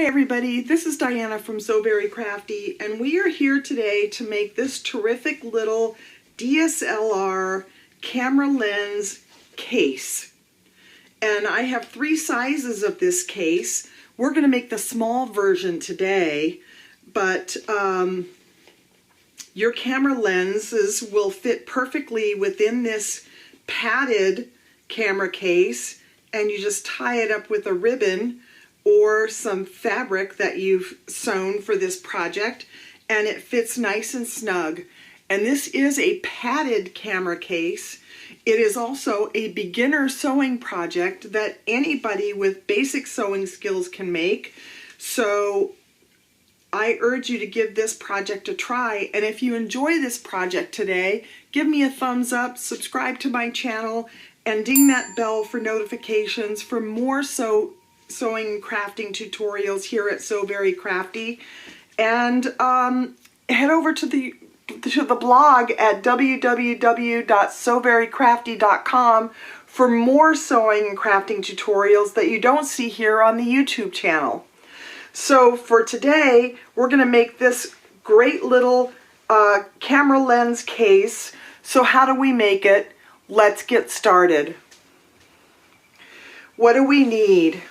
Hi everybody, this is Diana from So Very Crafty, and we are here today to make this terrific little DSLR camera lens case. And I have 3 sizes of this case. We're going to make the small version today, but your camera lenses will fit perfectly within this padded camera case, and you just tie it up with a ribbon or some fabric that you've sewn for this project, and it fits nice and snug. And this is a padded camera case. It is also a beginner sewing project that anybody with basic sewing skills can make. So I urge you to give this project a try. And if you enjoy this project today, give me a thumbs up, subscribe to my channel, and ding that bell for notifications for more sewing and crafting tutorials here at So Very Crafty. And head over to the blog at www.soverycrafty.com for more sewing and crafting tutorials that you don't see here on the YouTube channel. So for today, we're going to make this great little camera lens case. So how do we make it? Let's get started. What do we need?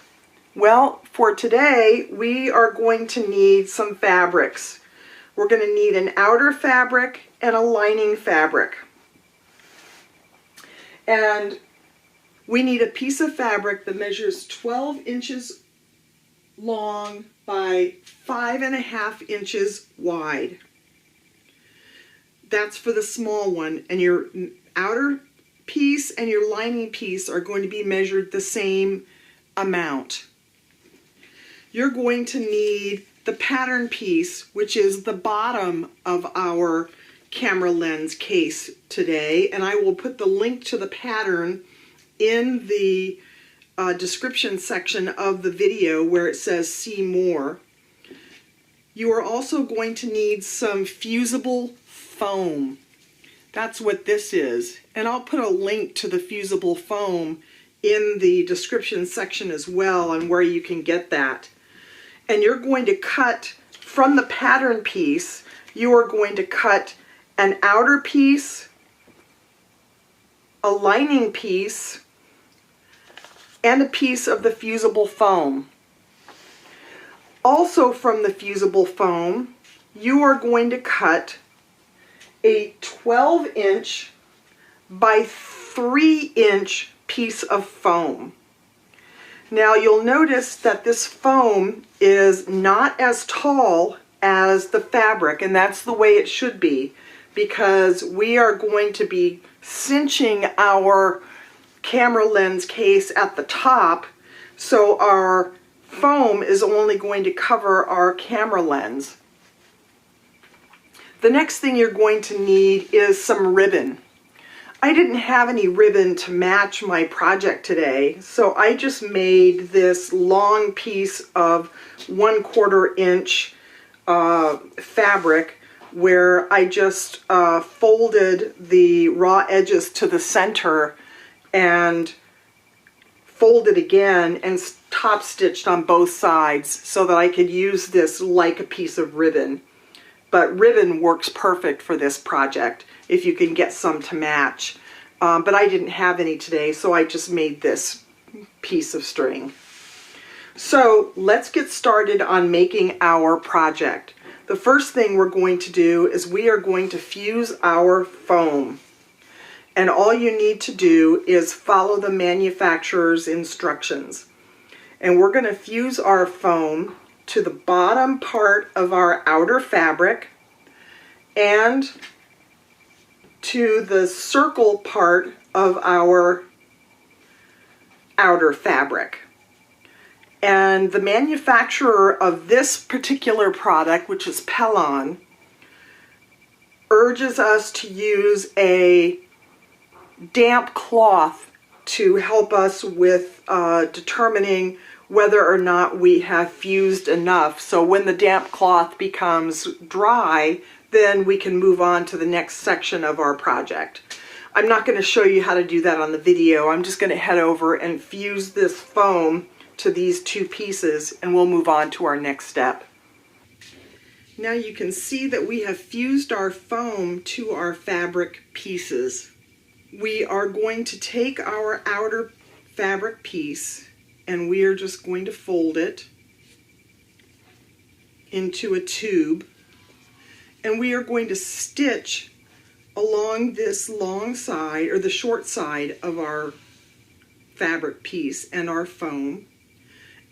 Well, for today, we are going to need some fabrics. We're going to need an outer fabric and a lining fabric. And we need a piece of fabric that measures 12 inches long by 5.5 inches wide. That's for the small one. And your outer piece and your lining piece are going to be measured the same amount. You're going to need the pattern piece, which is the bottom of our camera lens case today, and I will put the link to the pattern in the description section of the video where it says see more. You are also going to need some fusible foam. That's what this is, and I'll put a link to the fusible foam in the description section as well on where you can get that. And you're going to cut from the pattern piece, you are going to cut an outer piece, a lining piece, and a piece of the fusible foam. Also from the fusible foam, you are going to cut a 12-inch by 3-inch piece of foam. Now you'll notice that this foam is not as tall as the fabric, and that's the way it should be, because we are going to be cinching our camera lens case at the top, so our foam is only going to cover our camera lens. The next thing you're going to need is some ribbon. I didn't have any ribbon to match my project today, so I just made this long piece of 1/4 inch fabric where I just folded the raw edges to the center and folded again and top stitched on both sides so that I could use this like a piece of ribbon. But ribbon works perfect for this project if you can get some to match. But I didn't have any today, so I just made this piece of string. So let's get started on making our project. The first thing we're going to do is we are going to fuse our foam. And all you need to do is follow the manufacturer's instructions. And we're going to fuse our foam to the bottom part of our outer fabric and to the circle part of our outer fabric. And the manufacturer of this particular product, which is Pellon, urges us to use a damp cloth to help us with determining whether or not we have fused enough. So when the damp cloth becomes dry, then we can move on to the next section of our project. I'm not going to show you how to do that on the video. I'm just going to head over and fuse this foam to these two pieces, and we'll move on to our next step. Now you can see that we have fused our foam to our fabric pieces. We are going to take our outer fabric piece and we are just going to fold it into a tube, and we are going to stitch along this long side, or the short side of our fabric piece and our foam,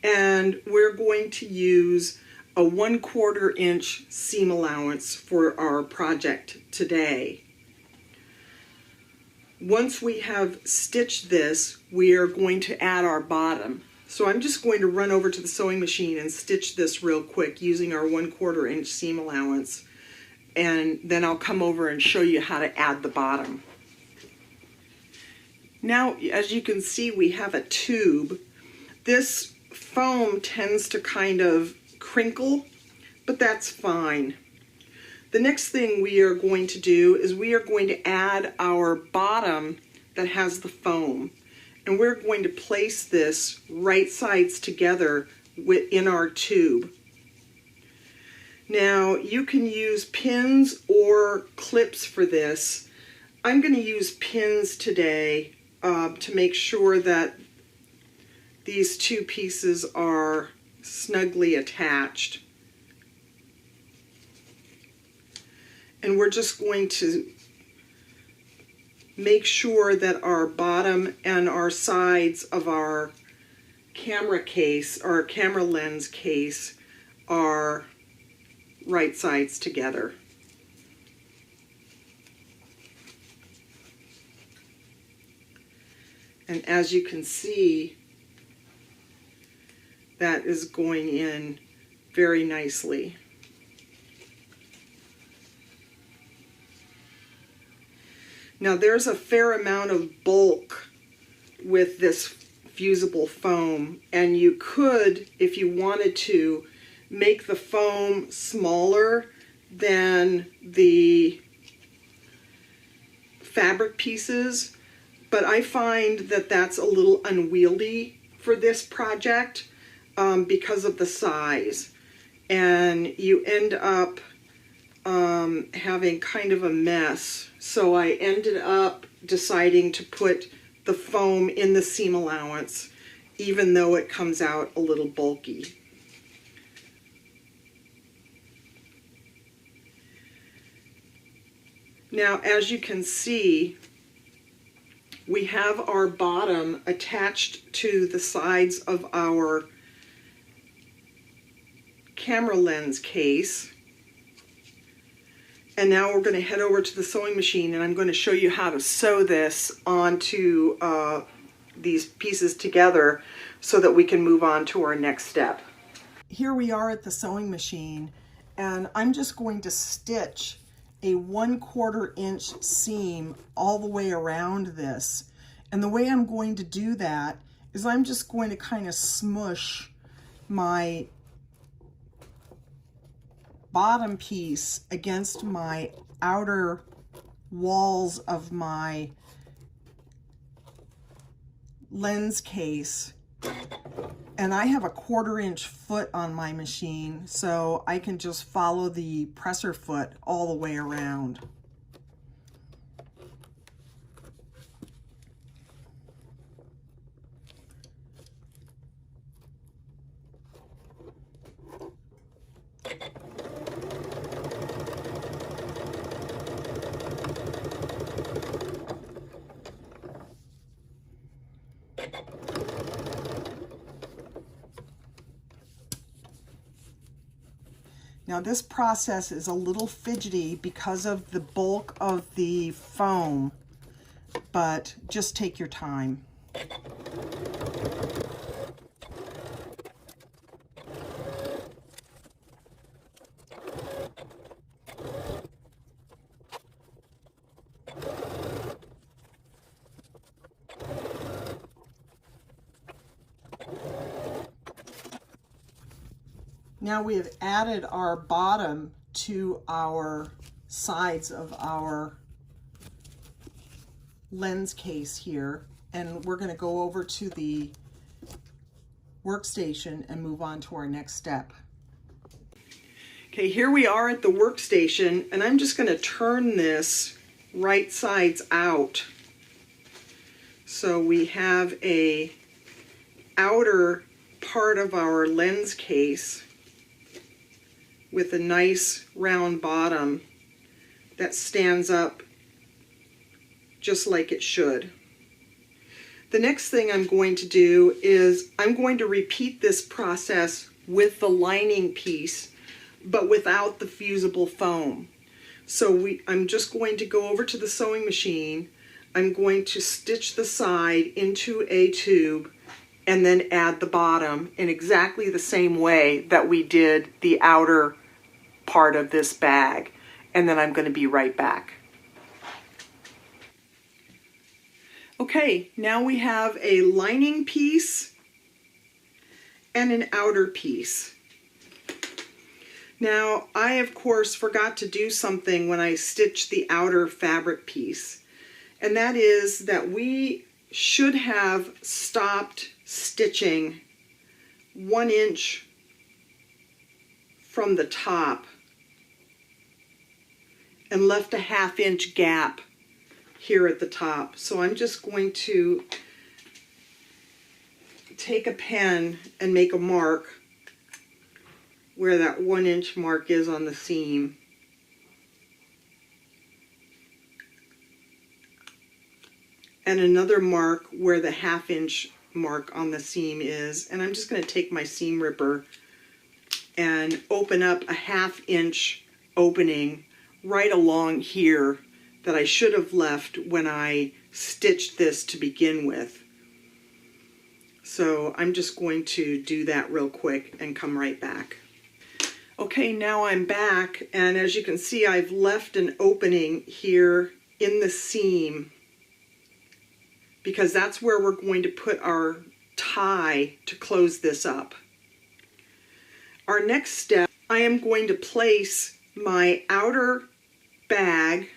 and we're going to use a 1/4 inch seam allowance for our project today. Once we have stitched this, we are going to add our bottom. So I'm just going to run over to the sewing machine and stitch this real quick using our 1/4 inch seam allowance, and then I'll come over and show you how to add the bottom. Now, as you can see, we have a tube. This foam tends to kind of crinkle, but that's fine. The next thing we are going to do is we are going to add our bottom that has the foam, and we're going to place this right sides together within our tube. Now you can use pins or clips for this. I'm going to use pins today to make sure that these two pieces are snugly attached. And we're just going to make sure that our bottom and our sides of our camera case, or camera lens case, are right sides together. And as you can see, that is going in very nicely. Now there's a fair amount of bulk with this fusible foam, and you could, if you wanted to, make the foam smaller than the fabric pieces, but I find that that's a little unwieldy for this project because of the size, and you end up having kind of a mess. So I ended up deciding to put the foam in the seam allowance, even though it comes out a little bulky. Now, as you can see, we have our bottom attached to the sides of our camera lens case. And now we're going to head over to the sewing machine, and I'm going to show you how to sew this onto these pieces together so that we can move on to our next step. Here we are at the sewing machine, and I'm just going to stitch a 1/4 inch seam all the way around this. And the way I'm going to do that is I'm just going to kind of smush my bottom piece against my outer walls of my lens case. And I have a 1/4 inch foot on my machine, so I can just follow the presser foot all the way around. Now this process is a little fidgety because of the bulk of the foam, but just take your time. Now we have added our bottom to our sides of our lens case here, and we're going to go over to the workstation and move on to our next step. Okay, here we are at the workstation, and I'm just going to turn this right sides out. So we have a outer part of our lens case with a nice round bottom that stands up just like it should. The next thing I'm going to do is I'm going to repeat this process with the lining piece, but without the fusible foam. So I'm just going to go over to the sewing machine. I'm going to stitch the side into a tube and then add the bottom in exactly the same way that we did the outer part of this bag. And then I'm going to be right back. Okay, now we have a lining piece and an outer piece. Now, I of course forgot to do something when I stitched the outer fabric piece, and that is that we should have stopped stitching 1 inch from the top and left a 1/2 inch gap here at the top. So I'm just going to take a pen and make a mark where that 1 inch mark is on the seam. And another mark where the 1/2 inch mark on the seam is. And I'm just going to take my seam ripper and open up a 1/2 inch opening right along here that I should have left when I stitched this to begin with. So I'm just going to do that real quick and come right back. Okay, now I'm back, and as you can see, I've left an opening here in the seam because that's where we're going to put our tie to close this up. Our next step, I am going to place my outer bag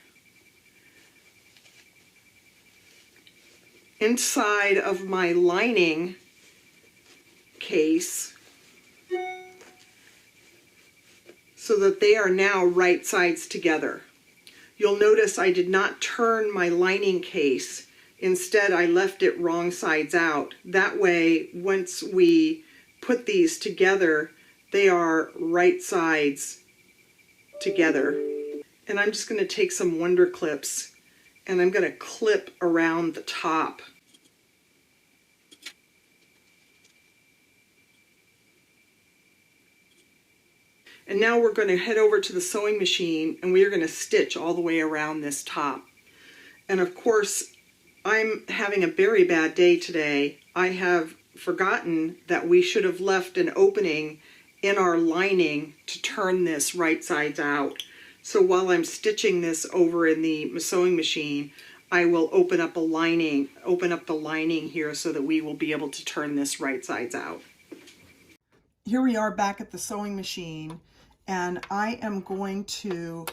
inside of my lining case so that they are now right sides together. You'll notice I did not turn my lining case. Instead, I left it wrong sides out. That way, once we put these together, they are right sides together. And I'm just going to take some Wonder Clips and I'm going to clip around the top. And now we're going to head over to the sewing machine and we are going to stitch all the way around this top. And of course, I'm having a very bad day today. I have forgotten that we should have left an opening in our lining to turn this right sides out. So while I'm stitching this over in the sewing machine, I will open up the lining here so that we will be able to turn this right sides out. Here we are back at the sewing machine, and I am going to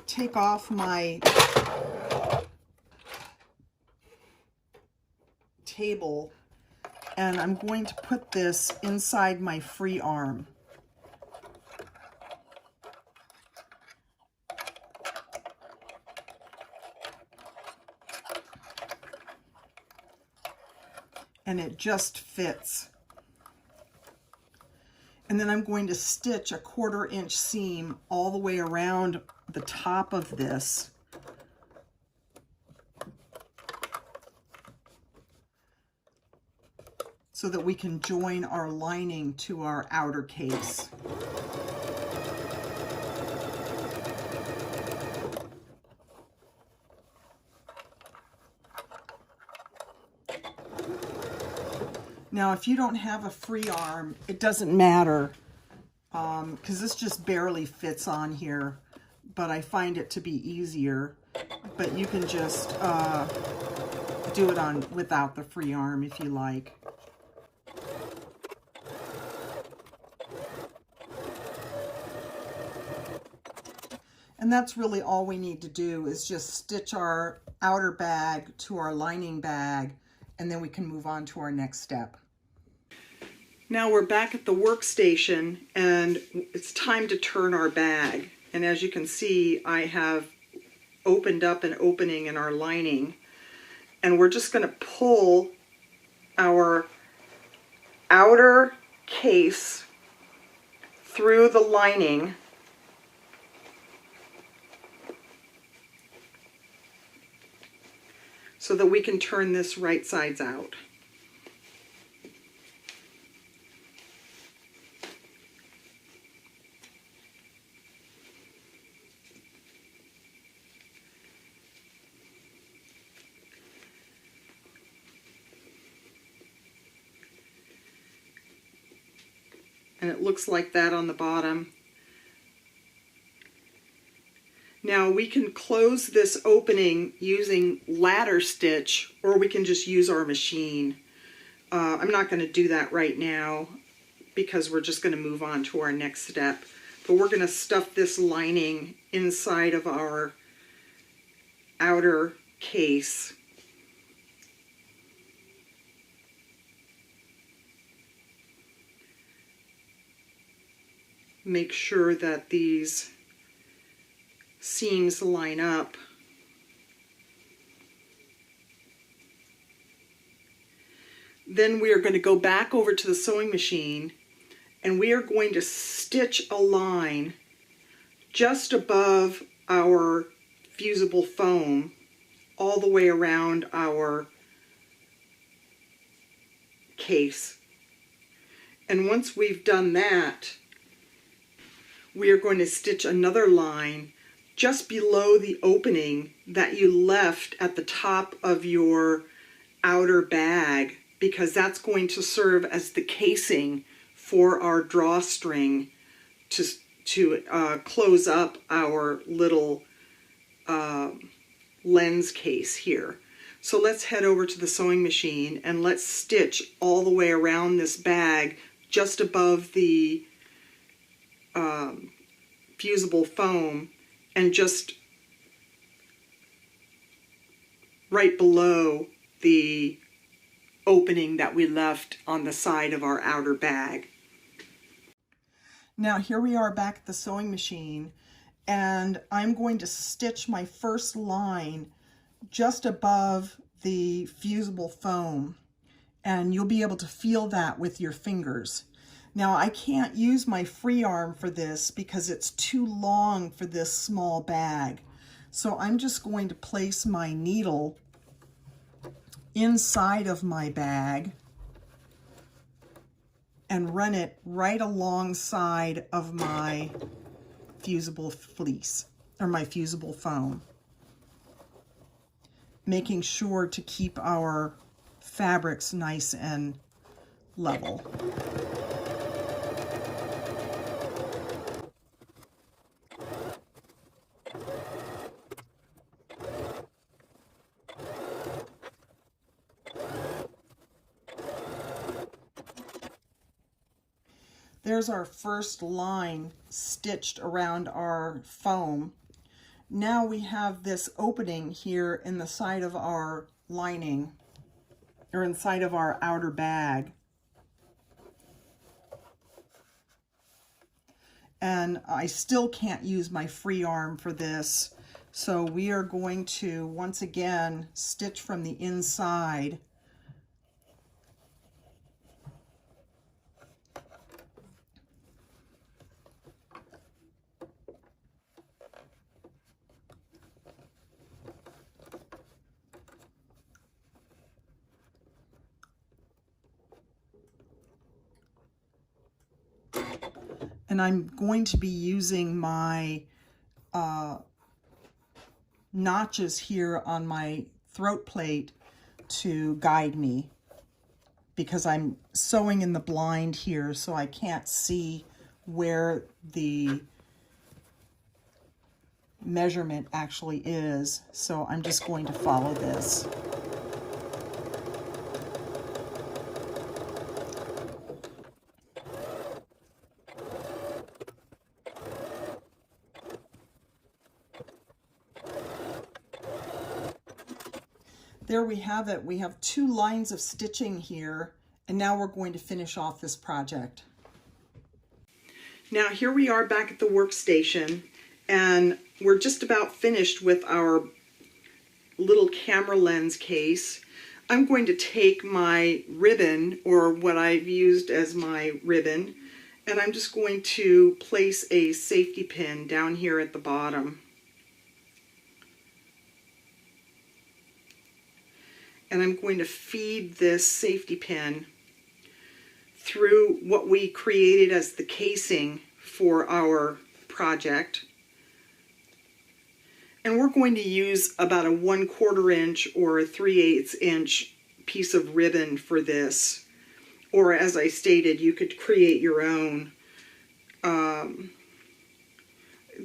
take off my table and I'm going to put this inside my free arm. And it just fits. And then I'm going to stitch a 1/4 inch seam all the way around the top of this. So that we can join our lining to our outer case. Now, if you don't have a free arm, it doesn't matter, because this just barely fits on here, but I find it to be easier. But you can just do it on without the free arm if you like. And that's really all we need to do is just stitch our outer bag to our lining bag and then we can move on to our next step. Now we're back at the workstation, and it's time to turn our bag. And as you can see, I have opened up an opening in our lining, and we're just going to pull our outer case through the lining so that we can turn this right sides out. And it looks like that on the bottom. Now we can close this opening using ladder stitch, or we can just use our machine. I'm not going to do that right now because we're just going to move on to our next step. But we're going to stuff this lining inside of our outer case. Make sure that these seams line up. Then we are going to go back over to the sewing machine, and we are going to stitch a line just above our fusible foam all the way around our case. And once we've done that, we are going to stitch another line just below the opening that you left at the top of your outer bag, because that's going to serve as the casing for our drawstring to close up our little lens case here. So let's head over to the sewing machine and let's stitch all the way around this bag just above the fusible foam, and just right below the opening that we left on the side of our outer bag. Now here we are back at the sewing machine, and I'm going to stitch my first line just above the fusible foam, and you'll be able to feel that with your fingers. Now I can't use my free arm for this because it's too long for this small bag. So I'm just going to place my needle inside of my bag and run it right alongside of my fusible fleece, or my fusible foam, making sure to keep our fabrics nice and level. There's our first line stitched around our foam. Now we have this opening here in the side of our lining, or inside of our outer bag. And I still can't use my free arm for this, so we are going to once again stitch from the inside. And I'm going to be using my notches here on my throat plate to guide me, because I'm sewing in the blind here, so I can't see where the measurement actually is. So I'm just going to follow this. There we have it. We have 2 lines of stitching here, and now we're going to finish off this project. Now here we are back at the workstation, and we're just about finished with our little camera lens case. I'm going to take my ribbon, or what I've used as my ribbon, and I'm just going to place a safety pin down here at the bottom. And I'm going to feed this safety pin through what we created as the casing for our project. And we're going to use about a 1/4 inch or a 3/8 inch piece of ribbon for this. Or as I stated, you could create your own,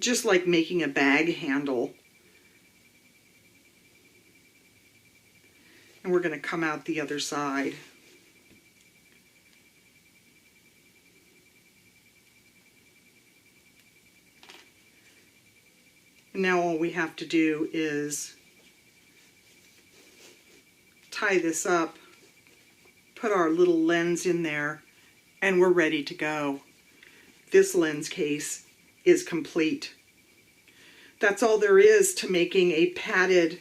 just like making a bag handle. And we're going to come out the other side. And now all we have to do is tie this up, put our little lens in there, and we're ready to go. This lens case is complete. That's all there is to making a padded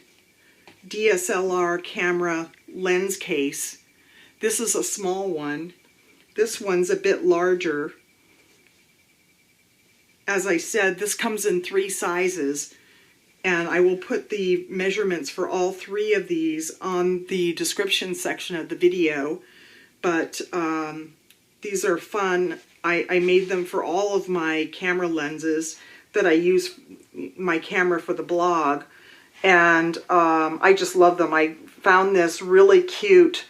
DSLR camera lens case. This is a small one. This one's a bit larger. As I said, this comes in 3 sizes, and I will put the measurements for all 3 of these on the description section of the video. But these are fun. I made them for all of my camera lenses that I use my camera for the blog. And I just love them. I found this really cute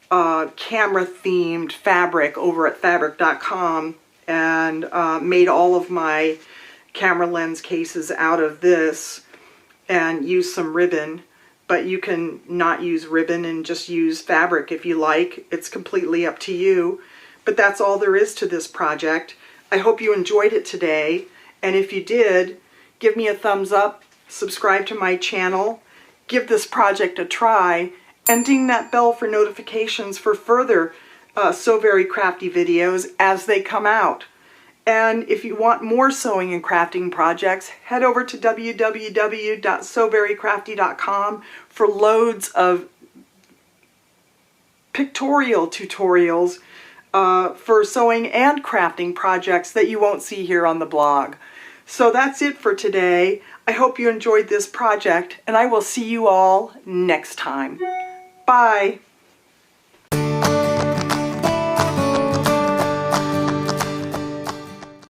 camera themed fabric over at fabric.com, and made all of my camera lens cases out of this, and used some ribbon. But you can not use ribbon and just use fabric if you like. It's completely up to you. But that's all there is to this project. I hope you enjoyed it today, and if you did, give me a thumbs up. Subscribe to my channel, give this project a try, and ding that bell for notifications for further Sew Very Crafty videos as they come out. And if you want more sewing and crafting projects, head over to www.sewverycrafty.com for loads of pictorial tutorials for sewing and crafting projects that you won't see here on the blog. So that's it for today. I hope you enjoyed this project, and I will see you all next time. Bye.